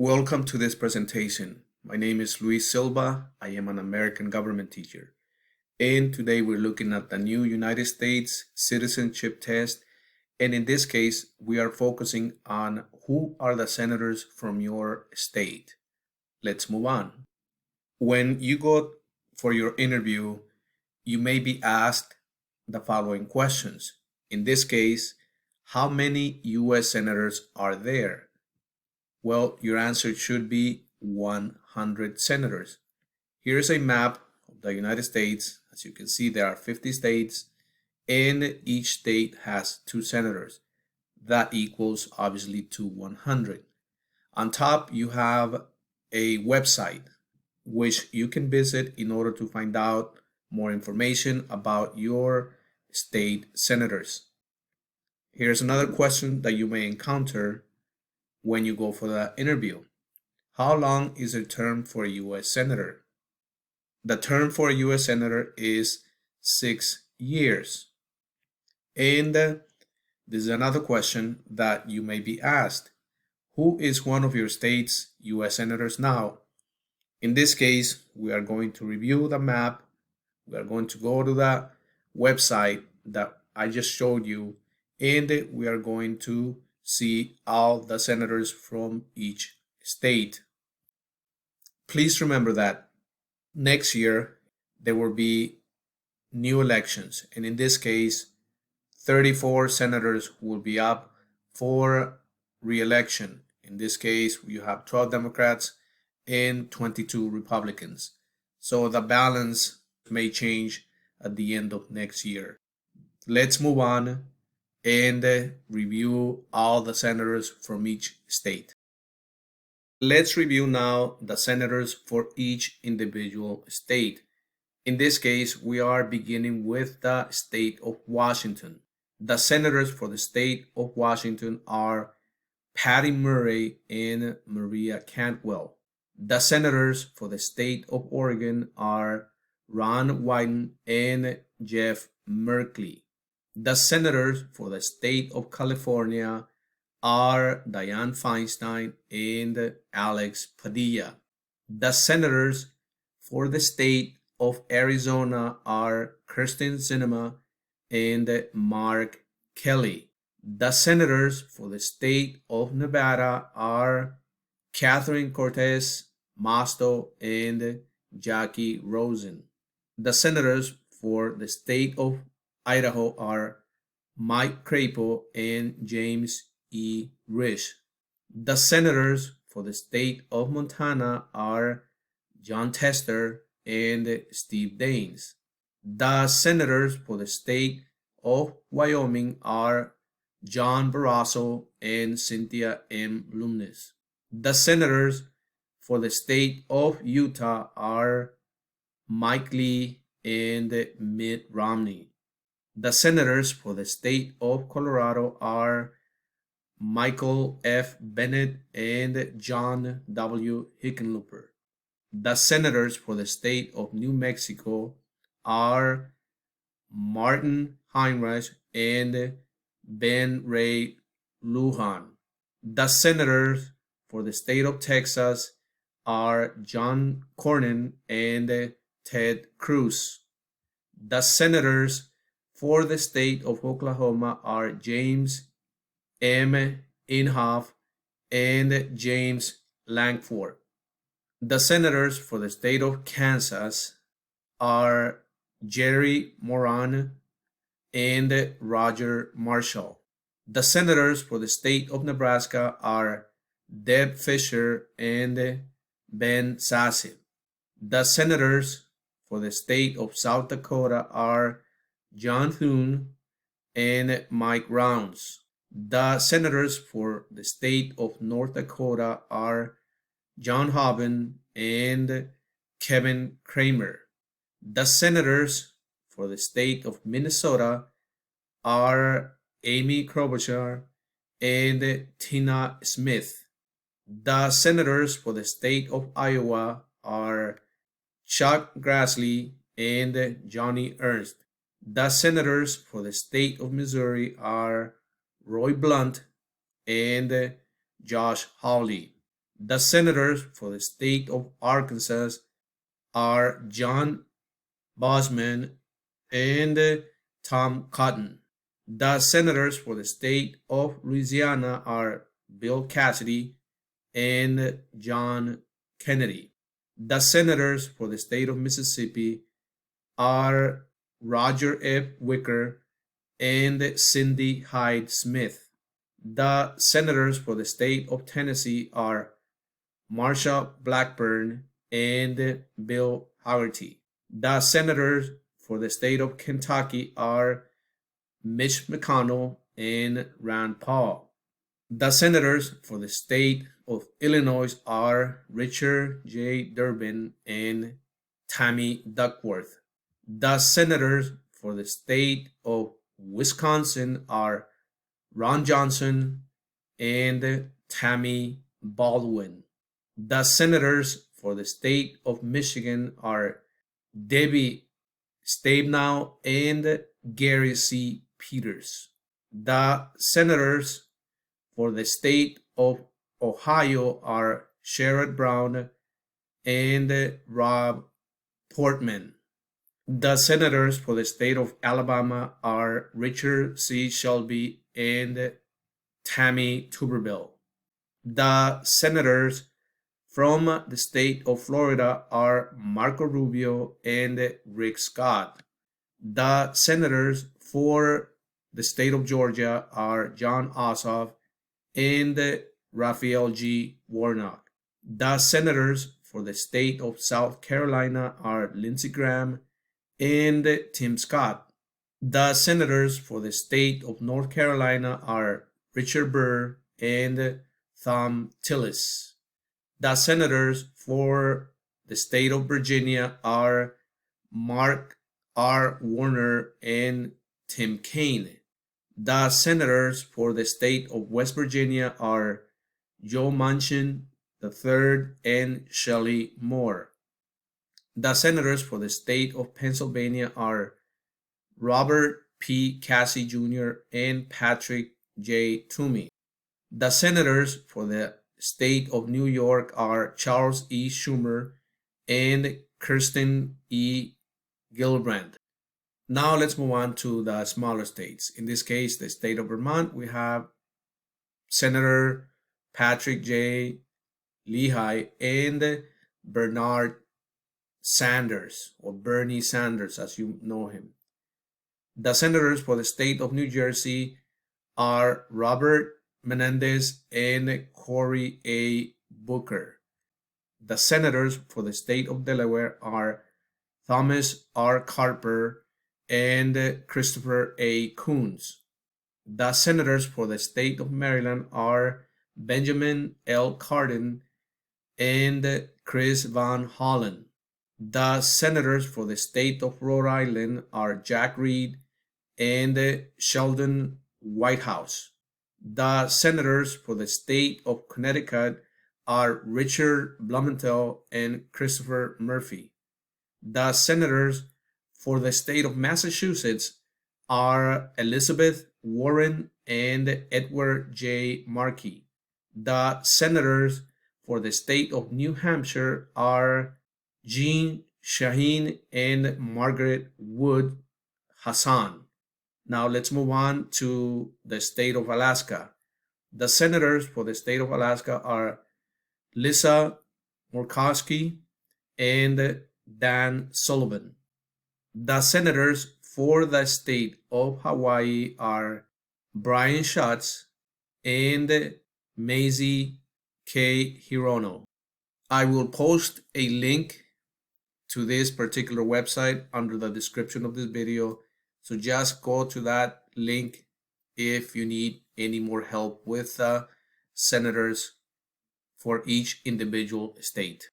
Welcome to this presentation. My name is Luis Silva. I am an American government teacher. And today we're looking at the new United States citizenship test. And in this case, we are focusing on who are the senators from your state. Let's move on. When you go for your interview, you may be asked the following questions. In this case, how many US senators are there? Well, your answer should be 100 senators. Here's a map of the United States. As you can see, there are 50 states, and each state has 2 senators. That equals obviously to 100. On top, you have a website which you can visit in order to find out more information about your state senators. Here's another question that you may encounter when you go for the interview. How long is a term for a U.S. Senator? The term for a U.S. Senator is 6 years. And this is another question that you may be asked. Who is one of your state's U.S. Senators now? In this case, we are going to review the map. We are going to go to the website that I just showed you, and we are going to see all the senators from each state. Please remember that next year there will be new elections, and in this case 34 senators will be up for re-election. In this case, you have 12 Democrats and 22 Republicans. So the balance may change at the end of next year. Let's move on and review all the senators from each state. Let's review now the senators for each individual state. In this case, we are beginning with the state of Washington. The senators for the state of Washington are Patty Murray and Maria Cantwell. The senators for the state of Oregon are Ron Wyden and Jeff Merkley. The senators for the state of California are Dianne Feinstein and Alex Padilla. The senators for the state of Arizona are Kirsten Sinema and Mark Kelly. The senators for the state of Nevada are Catherine Cortez Masto and Jackie Rosen. The senators for the state of Idaho are Mike Crapo and James E. Risch. The senators for the state of Montana are John Tester and Steve Daines. The senators for the state of Wyoming are John Barrasso and Cynthia M. Lumnes. The senators for the state of Utah are Mike Lee and Mitt Romney. The senators for the state of Colorado are Michael F. Bennett and John W. Hickenlooper. The senators for the state of New Mexico are Martin Heinrich and Ben Ray Lujan. The senators for the state of Texas are John Cornyn and Ted Cruz. The senators for the state of Oklahoma are James M. Inhofe and James Langford. The senators for the state of Kansas are Jerry Moran and Roger Marshall. The senators for the state of Nebraska are Deb Fisher and Ben Sasse. The senators for the state of South Dakota are John Thune and Mike Rounds. The senators for the state of North Dakota are John Hoeven and Kevin Kramer. The senators for the state of Minnesota are Amy Klobuchar and Tina Smith. The senators for the state of Iowa are Chuck Grassley and Johnny Ernst. The senators for the state of Missouri are Roy Blunt and Josh Hawley. The senators for the state of Arkansas are John Bosman and Tom Cotton. The senators for the state of Louisiana are Bill Cassidy and John Kennedy. The senators for the state of Mississippi are Roger F. Wicker and Cindy Hyde Smith. The senators for the state of Tennessee are Marsha Blackburn and Bill Hagerty. The senators for the state of Kentucky are Mitch McConnell and Rand Paul. The senators for the state of Illinois are Richard J. Durbin and Tammy Duckworth. The senators for the state of Wisconsin are Ron Johnson and Tammy Baldwin. The senators for the state of Michigan are Debbie Stabenow and Gary C. Peters. The senators for the state of Ohio are Sherrod Brown and Rob Portman. The senators for the state of Alabama are Richard C. Shelby and Tammy Tuberville. The senators from the state of Florida are Marco Rubio and Rick Scott. The senators for the state of Georgia are John Ossoff and Raphael G. Warnock. The senators for the state of South Carolina are Lindsey Graham and Tim Scott. The senators for the state of North Carolina are Richard Burr and Thom Tillis. The senators for the state of Virginia are Mark R. Warner and Tim Kaine. The senators for the state of West Virginia are Joe Manchin III and Shelley Moore. The senators for the state of Pennsylvania are Robert P. Casey Jr. and Patrick J. Toomey. The senators for the state of New York are Charles E. Schumer and Kirsten E. Gillibrand. Now let's move on to the smaller states. In this case, the state of Vermont, we have Senator Patrick J. Leahy and Bernard Sanders, or Bernie Sanders as you know him. The senators for the state of New Jersey are Robert Menendez and Cory A. Booker. The senators for the state of Delaware are Thomas R. Carper and Christopher A. Coons. The senators for the state of Maryland are Benjamin L. Cardin and Chris Van Hollen. The senators for the state of Rhode Island are Jack Reed and Sheldon Whitehouse. The senators for the state of Connecticut are Richard Blumenthal and Christopher Murphy. The senators for the state of Massachusetts are Elizabeth Warren and Edward J. Markey. The senators for the state of New Hampshire are Jean Shaheen and Margaret Wood Hassan. Now let's move on to the state of Alaska. The senators for the state of Alaska are Lisa Murkowski and Dan Sullivan. The senators for the state of Hawaii are Brian Schatz and Mazie K. Hirono. I will post a link to this particular website under the description of this video. So just go to that link if you need any more help with senators for each individual state.